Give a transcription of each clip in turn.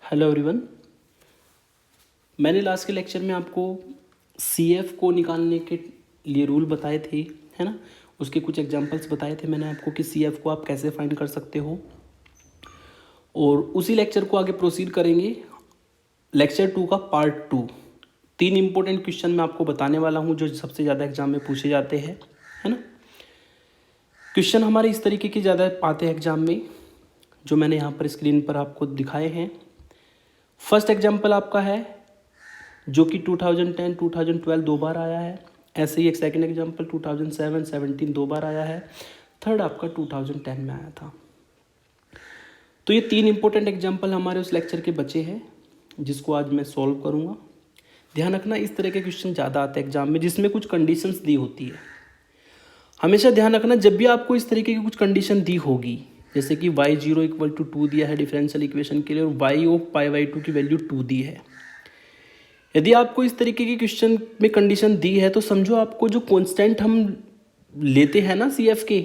Hello everyone. मैंने last के lecture में आपको CF को निकालने के लिए रूल बताए थे, है ना। उसके कुछ एग्जांपल्स बताए थे मैंने आपको कि CF को आप कैसे फाइंड कर सकते हो, और उसी लेक्चर को आगे प्रोसीड करेंगे। लेक्चर 2 का पार्ट 2। 3 इंपॉर्टेंट क्वेश्चन मैं आपको बताने वाला हूँ जो सबसे ज़्यादा एग्जाम में पूछे जाते हैं, है ना। क्वेश्चन हमारे इस तरीके के ज़्यादा आते हैं एग्जाम में, जो मैंने यहाँ पर स्क्रीन पर आपको दिखाए हैं। फर्स्ट एग्जाम्पल आपका है जो कि 2010 2012 दो बार आया है। ऐसे ही एक सेकंड एग्जाम्पल 2007 17 दो बार आया है। थर्ड आपका 2010 में आया था। तो ये 3 इंपॉर्टेंट एग्जाम्पल हमारे उस लेक्चर के बचे हैं जिसको आज मैं सॉल्व करूँगा। ध्यान रखना, इस तरह के क्वेश्चन ज़्यादा आते हैं एग्जाम में जिसमें कुछ कंडीशंस दी होती है। हमेशा ध्यान रखना, जब भी आपको इस तरीके की कुछ कंडीशन दी होगी, जैसे कि y0 = 2 दिया है डिफरेंशियल इक्वेशन के लिए और y ऑफ π/2 की वैल्यू 2 दी है। यदि आपको इस तरीके की क्वेश्चन में कंडीशन दी है तो समझो आपको जो कांस्टेंट हम लेते हैं ना CF के,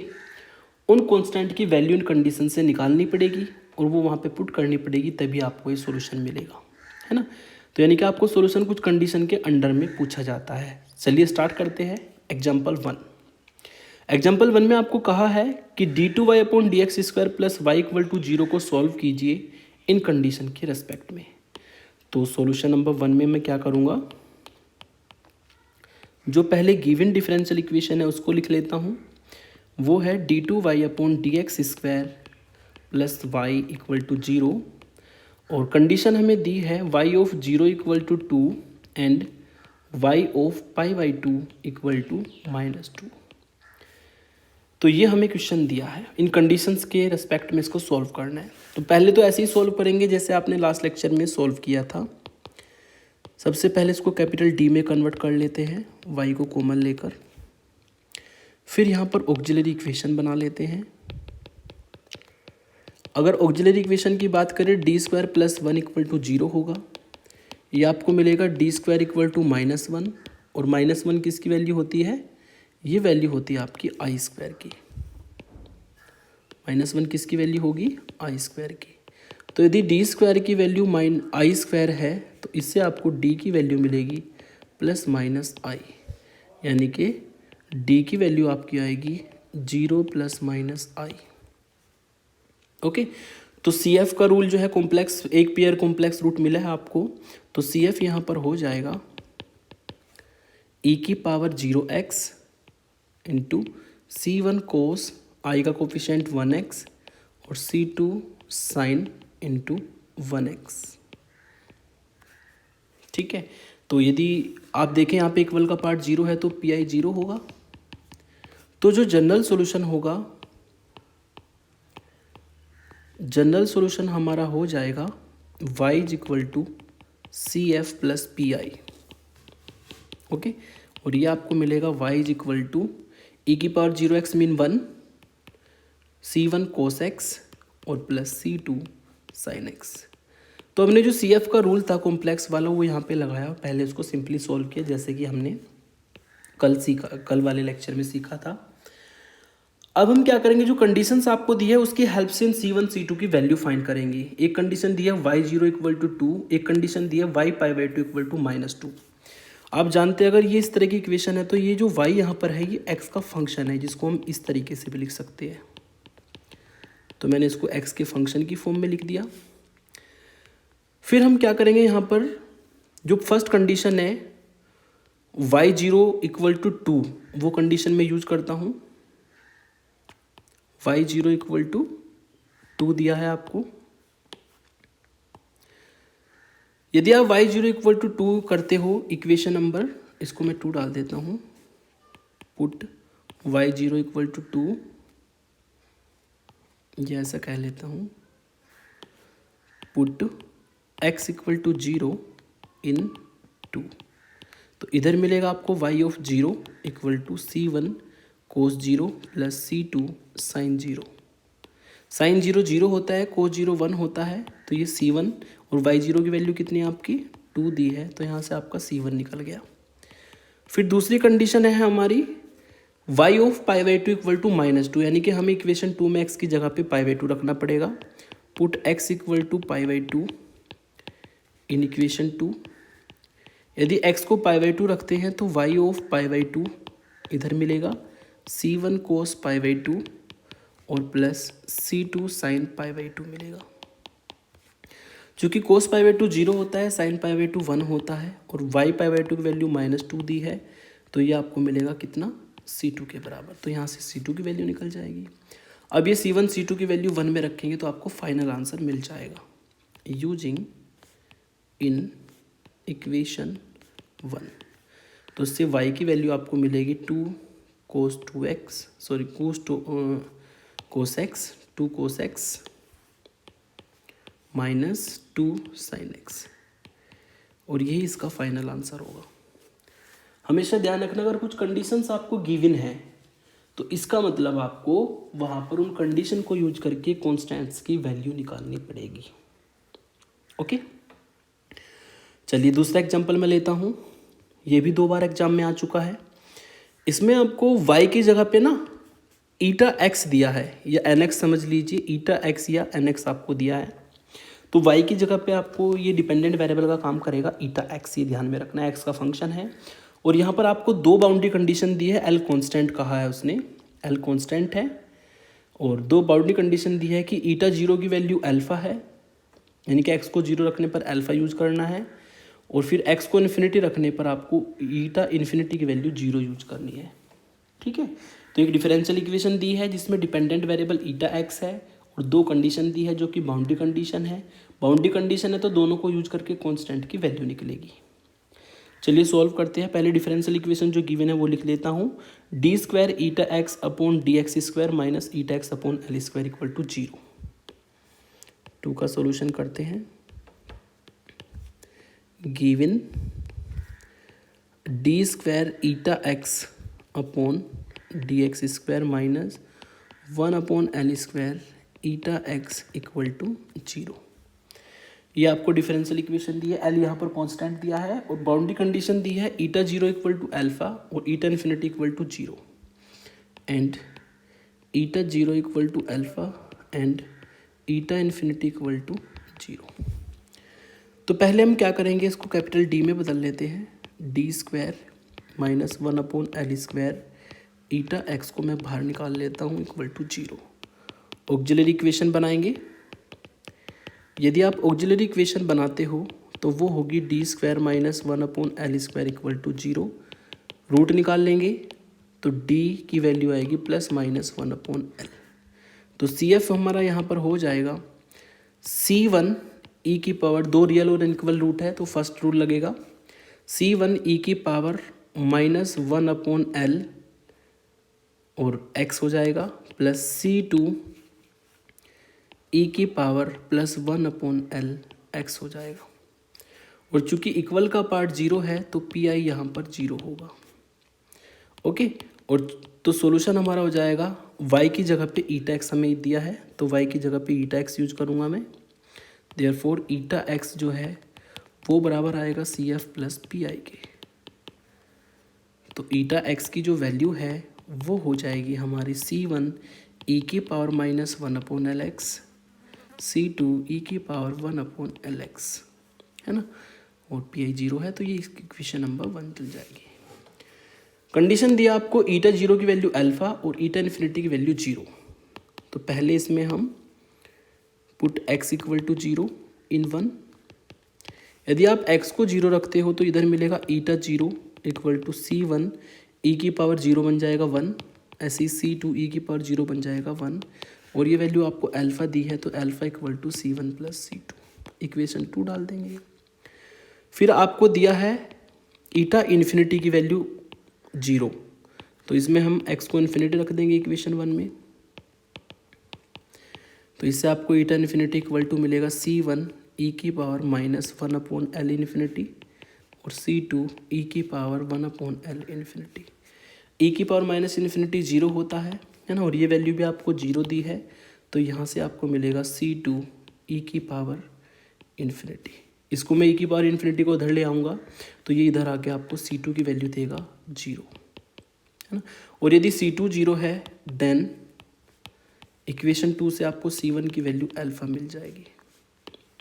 उन कांस्टेंट की वैल्यू इन कंडीशन से निकालनी पड़ेगी और वो वहाँ पे पुट करनी पड़ेगी, तभी आपको ये सॉल्यूशन मिलेगा, है ना। तो यानी कि आपको सॉल्यूशन कुछ कंडीशन के अंडर में पूछा जाता है। चलिए स्टार्ट करते हैं। एग्जाम्पल 1। एग्जाम्पल 1 में आपको कहा है कि d2y/dx² + y = 0 को सॉल्व कीजिए इन कंडीशन के रेस्पेक्ट में। तो सॉल्यूशन नंबर 1 में मैं क्या करूँगा, जो पहले गिवन डिफरेंशियल इक्वेशन है उसको लिख लेता हूँ। वो है d2y/dx² + y = 0, और कंडीशन हमें दी है y of 0 = 2 and y of π/2 = -2। तो ये हमें क्वेश्चन दिया है, इन कंडीशंस के रेस्पेक्ट में इसको सॉल्व करना है। तो पहले तो ऐसे ही सॉल्व करेंगे जैसे आपने लास्ट लेक्चर में सॉल्व किया था। सबसे पहले इसको कैपिटल D में कन्वर्ट कर लेते हैं, y को कॉमन लेकर। फिर यहाँ पर ऑक्सिलरी इक्वेशन बना लेते हैं। अगर ऑक्सिलरी इक्वेशन की बात करें, d² + 1 = 0 होगा। ये आपको मिलेगा d² = -1, और -1 किसकी वैल्यू होती है, ये वैल्यू होती है आपकी i² की। -1 किसकी वैल्यू होगी, i² की। तो यदि d² की वैल्यू i² है तो इससे आपको d की वैल्यू मिलेगी +-i, यानी कि d की वैल्यू आपकी आएगी 0 ± i। ओके। तो CF का रूल जो है कॉम्प्लेक्स, एक पेयर कॉम्प्लेक्स रूट मिला है आपको, तो CF यहाँ पर हो जाएगा e⁻0x × C1 cos i का कोफिशिएंट 1x और C2 sin × 1x। ठीक है। तो यदि आप देखें यहाँ पे इक्वल का पार्ट 0 है तो PI 0 होगा। तो जो जनरल सॉल्यूशन होगा, जनरल सॉल्यूशन हमारा हो जाएगा y = CF + PI। ओके। और ये आपको मिलेगा y = e⁻0x mean 1, C1 cos x और +C2 sin x। तो हमने जो CF का रूल था कॉम्प्लेक्स वाला वो यहाँ पे लगाया, पहले उसको सिंपली सॉल्व किया जैसे कि हमने कल वाले लेक्चर में सीखा था। अब हम क्या करेंगे, जो कंडीशंस आपको दी है उसकी हेल्प से C1 C2 की वैल्यू फाइंड करेंगे। एक कंडीशन दी है y0 = 2, एक कंडीशन दी है y π/2 = -2। आप जानते हैं अगर ये इस तरह की इक्वेशन है तो ये जो y यहाँ पर है ये x का फंक्शन है, जिसको हम इस तरीके से भी लिख सकते हैं। तो मैंने इसको x के फंक्शन की फॉर्म में लिख दिया। फिर हम क्या करेंगे, यहाँ पर जो फर्स्ट कंडीशन है y0 = 2, वो कंडीशन में यूज करता हूँ। y0 = 2 दिया है आपको। यदि आप y0 = 2 करते हो इक्वेशन नंबर, इसको मैं 2 डाल देता हूँ। पुट y0 = 2, ये ऐसा कह लेता हूँ। पुट x = 0 इन 2। तो इधर मिलेगा आपको y of 0 = C1 cos 0 + C2 sin 0। sin 0 0 होता है, cos 0 1 होता है, तो ये C1 और y0 की वैल्यू कितनी है आपकी 2 दी है, तो यहाँ से आपका C1 निकल गया। फिर दूसरी कंडीशन है हमारी y ऑफ π/2 = -2, यानी कि हमें इक्वेशन 2 में x की जगह पे π/2 रखना पड़ेगा। पुट x = π/2 इन इक्वेशन 2 यदि x को π/2 रखते हैं तो y ऑफ π/2 इधर मिलेगा c1 cos π/2 और प्लस c2 sin π/2 मिलेगा। चूँकि cos π/2 0 होता है, sin π/2 1 होता है और y π/2 की वैल्यू -2 दी है, तो ये आपको मिलेगा कितना, c2 के बराबर। तो यहाँ से c2 की वैल्यू निकल जाएगी। अब ये c1 c2 की वैल्यू 1 में रखेंगे तो आपको फाइनल आंसर मिल जाएगा यूजिंग इन इक्वेशन 1। तो इससे y की वैल्यू आपको मिलेगी 2 cos 2x sorry cos x 2 cos x minus 2 sin x, और यही इसका फाइनल आंसर होगा। हमेशा ध्यान रखना, अगर कुछ कंडीशंस आपको गिवन है तो इसका मतलब आपको वहाँ पर उन कंडीशन को यूज करके कॉन्स्टेंट्स की वैल्यू निकालनी पड़ेगी। ओके, चलिए दूसरा एग्जांपल मैं लेता हूँ। ये भी 2 बार एग्जाम में आ चुका है। इसमें आपको y की जगह पे ना ईटा x दिया है, या nx समझ लीजिए, ईटा x या nx आपको दिया है। तो y की जगह पे आपको ये डिपेंडेंट वेरिएबल का काम करेगा ईटा x, ये ध्यान में रखना है, x का फंक्शन है। और यहाँ पर आपको 2 बाउंड्री कंडीशन दी है, l कांस्टेंट कहा है उसने, l कांस्टेंट है, और 2 बाउंड्री कंडीशन दी है कि ईटा 0 की वैल्यू अल्फ़ा है, यानी कि x को 0 रखने पर अल्फ़ा यूज करना है, और फिर x को इन्फिनिटी रखने पर आपको ईटा इन्फिनिटी की वैल्यू 0 यूज करनी है। ठीक है, तो एक डिफरेंशियल इक्वेशन दी है जिसमें डिपेंडेंट वेरिएबल ईटा x है और 2 कंडीशन दी है जो कि बाउंड्री कंडीशन है। बाउंड्री कंडीशन है तो दोनों को यूज करके कांस्टेंट की वैल्यू निकलेगी। चलिए सॉल्व करते हैं। पहले डिफरेंशियल इक्वेशन जो गिवन है वो लिख लेता हूँ, d² eta x upon dx² minus eta x upon l² equal to 0। 2 का सोल्यूशन करते हैं। Given d² eta x upon dx² minus 1 upon l² eta x equal to 0। ये आपको डिफरेंशियल इक्वेशन दी है, l यहाँ पर कांस्टेंट दिया है, और बाउंड्री कंडीशन दी है ईटा 0 इक्वल टू अल्फा और eta infinity equal to 0 and eta 0 equal to alpha and eta infinity equal to 0। तो पहले हम क्या करेंगे, इसको कैपिटल D में बदल लेते हैं। d² minus 1 upon l² eta x को मैं बाहर निकाल लेता हूँ इक्वल टू 0। ऑक्सिलरी इक्वेशन बनाएंगे। यदि आप ऑक्सिलरी इक्वेशन बनाते हो तो वो होगी d² minus 1 upon l² equal to 0। Root निकाल लेंगे तो d की वैल्यू आएगी प्लस माइनस 1 अपॉन l। तो CF हमारा यहाँ पर हो जाएगा C1 e की पावर, 2 रियल और इनइक्वल रूट है तो फर्स्ट रूल लगेगा, C1 e की पावर माइनस 1 अपॉन l और x हो जाएगा, प्लस C2 e की power plus 1 upon l x हो जाएगा। और चूंकि इक्वल का पार्ट 0 है तो pi यहाँ पर 0 होगा। ओके, और तो सॉल्यूशन हमारा हो जाएगा, y की जगह पे ईटा x हमें दिया है तो y की जगह पे ईटा x यूज करूँगा मैं। देयरफॉर ईटा x जो है वो बराबर आएगा CF प्लस पी आई के। तो ईटा x की जो वैल्यू है वो हो जाएगी हमारी C1 e की power minus 1 upon L x, C2 e की पावर 1 अपॉन एल एक्स, है ना, और पी आई 0 है तो ये इक्वेशन नंबर 1 चल जाएगी। कंडीशन दिया आपको ईटा 0 की वैल्यू अल्फ़ा और ईटा इन्फिनिटी की वैल्यू 0। तो पहले इसमें हम पुट x इक्वल टू 0 इन 1। यदि आप x को 0 रखते हो तो इधर मिलेगा ईटा 0 इक्वल टू C1 e की पावर 0 बन जाएगा 1, ऐसे ही C2 e की पावर 0 बन जाएगा 1, और ये वैल्यू आपको अल्फ़ा दी है तो alpha equal to C1 plus C2, equation 2 डाल देंगे। फिर आपको दिया है ईटा इन्फिनिटी की वैल्यू 0, तो इसमें हम x को इन्फिनिटी रख देंगे इक्वेशन 1 में। तो इससे आपको ईटा इन्फिनिटी इक्वल टू मिलेगा C1 e की power minus 1 upon L infinity और C2 e की power 1 upon L infinity. e की पावर माइनस इन्फिनिटी 0 होता है ना, और ये वैल्यू भी आपको 0 दी है तो यहाँ से आपको मिलेगा C2 e की पावर इन्फिनिटी। इसको मैं e की पावर इन्फिनिटी को उधर ले आऊँगा तो ये इधर आके आपको C2 की वैल्यू देगा 0, है ना। और यदि C2 0 है देन इक्वेशन 2 से आपको C1 की वैल्यू अल्फ़ा मिल जाएगी।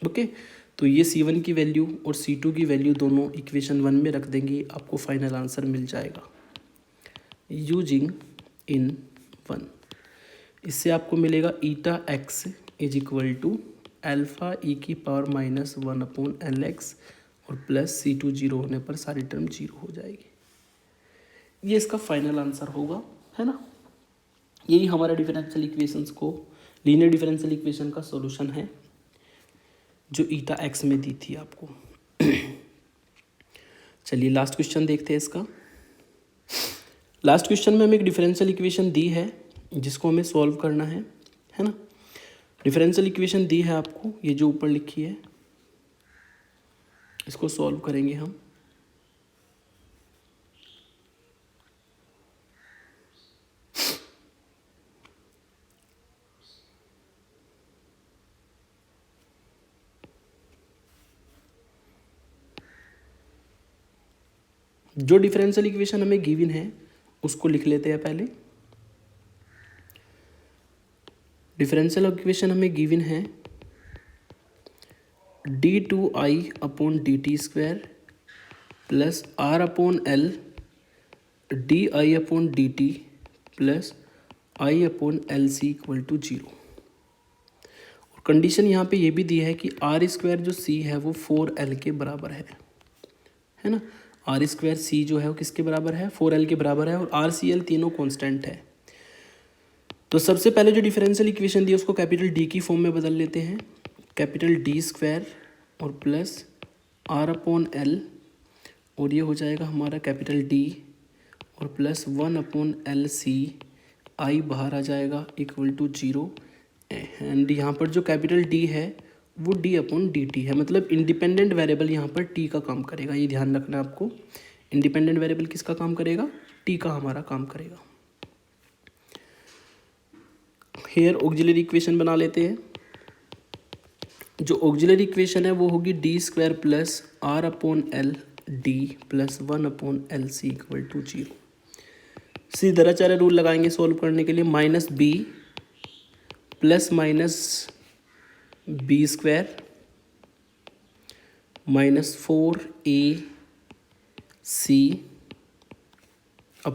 ओके, तो ये C1 की वैल्यू और C2 की वैल्यू दोनों इक्वेशन 1 में रख देंगे, आपको फाइनल आंसर मिल जाएगा यूजिंग इन 1। इससे आपको मिलेगा eta x is equal to alpha e की पावर माइनस 1/LX और प्लस C2 जीरो होने पर सारी टर्म जीरो हो जाएगी। ये इसका फाइनल आंसर होगा, है ना। यही हमारा डिफरेंशियल इक्वेशंस को, लीनियर डिफरेंशियल इक्वेशन का सॉल्यूशन है जो ईटा एक्स में दी थी आपको। चलिए लास्ट क्वेश्चन देखते हैं इसका। लास्ट क्वेश्चन में हमें एक डिफरेंशियल इक्वेशन दी है जिसको हमें सॉल्व करना है ना। डिफरेंशियल इक्वेशन दी है आपको, ये जो ऊपर लिखी है, इसको सॉल्व करेंगे हम। जो डिफरेंशियल इक्वेशन हमें गिवन है उसको लिख लेते हैं पहले। डिफरेंशियल इक्वेशन हमें गिवन है d2i/dt² plus r/L di/dt plus i/LC equal to 0। और कंडीशन यहाँ पे ये भी दी है कि r² जो c है वो 4l के बराबर है ना। r² c जो है वो किसके बराबर है, 4l के बराबर है, और RCL तीनों कांस्टेंट है। तो सबसे पहले जो डिफरेंशियल इक्वेशन दी है उसको कैपिटल D की फॉर्म में बदल लेते हैं, कैपिटल D² और प्लस r/L, और ये हो जाएगा हमारा कैपिटल D और प्लस 1/LC, i बाहर आ जाएगा इक्वल टू 0। एंड यहाँ पर जो कैपिटल D है वो d/dt है, मतलब इंडिपेंडेंट वेरिएबल यहाँ पर t का काम करेगा। ये ध्यान रखना है आपको, इंडिपेंडेंट वेरिएबल किसका काम करेगा, t का हमारा काम करेगा। हेयर ऑक्सिलरी इक्वेशन बना लेते हैं। जो ऑक्सिलरी इक्वेशन है वो होगी d² plus r/L d plus 1/LC equal to 0। Shridharacharya rule लगाएंगे सॉल्व करने के लिए, -b plus -b² minus 4ac/2 ×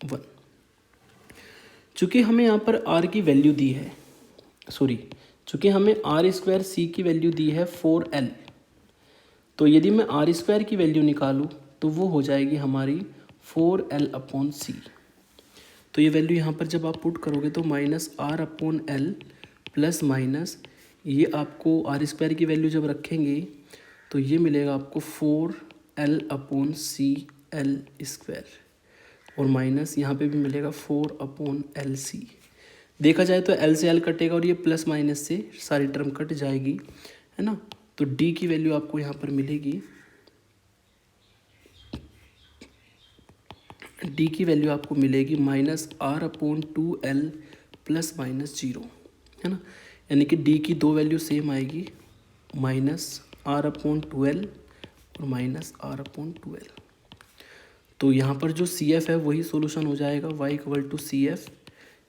1। चूँकि हमें यहाँ पर r की वैल्यू दी है, चूँकि हमें r² c की वैल्यू दी है 4l, तो यदि मैं r² की वैल्यू निकालूँ तो वो हो जाएगी हमारी 4l/c। तो ये वैल्यू यहाँ पर जब आप पुट करोगे तो -r/L प्लस माइनस ये आपको r² की वैल्यू जब रखेंगे तो ये मिलेगा आपको 4l/cl² और माइनस यहाँ पे भी मिलेगा 4/LC। देखा जाए तो l से l कटेगा और ये प्लस माइनस से सारी टर्म कट जाएगी, है ना। तो d की वैल्यू आपको यहाँ पर मिलेगी, d की वैल्यू आपको मिलेगी -r/2l प्लस -0, है ना। यानी कि d की दो वैल्यू सेम आएगी, -r/2l और -r/2l। तो यहाँ पर जो CF है वही सॉल्यूशन हो जाएगा, y = CF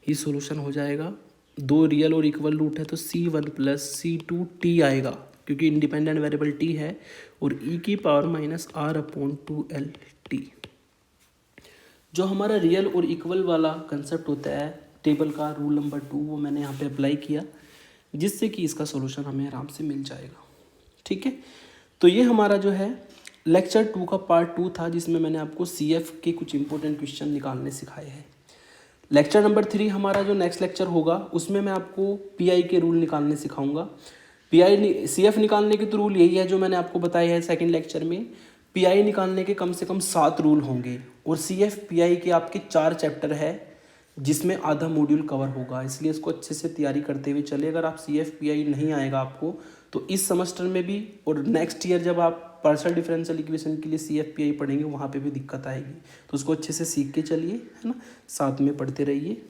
ही सॉल्यूशन हो जाएगा। दो रियल और इक्वल रूट है तो C1 प्लस C2t आएगा क्योंकि इंडिपेंडेंट वेरिएबल t है, और e की पावर -r/2lt। जो हमारा रियल और इक्वल वाला कंसेप्ट होता है टेबल का, रूल नंबर 2, वो मैंने यहाँ पे अप्लाई किया जिससे कि इसका सॉल्यूशन हमें आराम से मिल जाएगा। ठीक है, तो ये हमारा जो है लेक्चर 2 का पार्ट 2 था जिसमें मैंने आपको CF के कुछ इंपॉर्टेंट क्वेश्चन निकालने सिखाए हैं। लेक्चर नंबर 3 हमारा जो नेक्स्ट लेक्चर होगा उसमें मैं आपको PI के रूल निकालने सिखाऊंगा। CF निकालने के तो रूल यही है जो मैंने आपको बताया है सेकंड लेक्चर में। PI निकालने के कम से कम 7 रूल होंगे, और CF PI के आपके 4 चैप्टर है जिसमें आधा मॉड्यूल कवर होगा, इसलिए इसको अच्छे से तैयारी करते हुए चले। अगर आप CF PI नहीं आएगा आपको तो इस सेमेस्टर में भी और नेक्स्ट ईयर जब आप पार्शियल डिफरेंशियल इक्वेशन के लिए CF PI पढ़ेंगे वहाँ पे भी दिक्कत आएगी, तो उसको अच्छे से सीख के चलिए, है ना, साथ में पढ़ते रहिए।